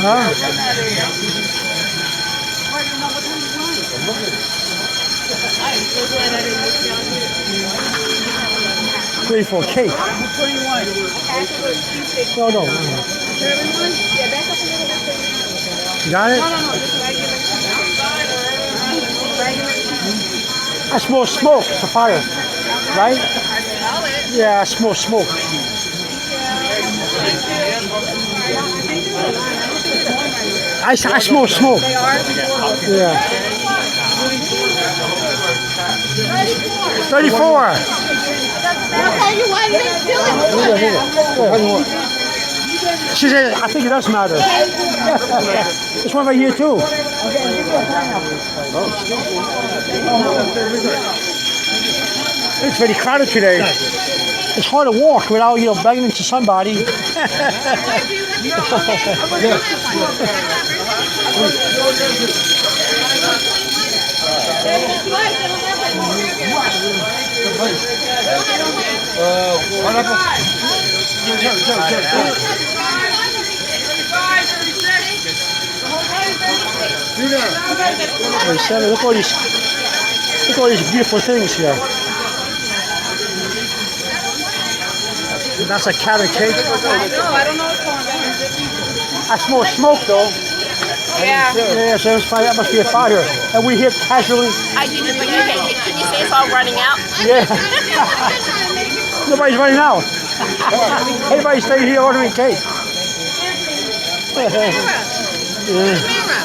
Huh? 34 cake. No, no. You got it? I smell smoke. It's a fire, right? Yeah, I smell smoke. I smell smoke. Yeah. 34. Okay, you want me to do it? She said, I think it does matter. This one right here too. It's very crowded today. It's hard to walk without, banging into somebody. Look at all these beautiful things here. That's a carrot cake. I don't know what's going on. I smell smoke though. Yeah. Yeah, so that must be a fire. And we here casually. I didn't bring your cake. Can you see it's all running out? Yeah. Nobody's running out. Everybody's staying here ordering cake. Camera.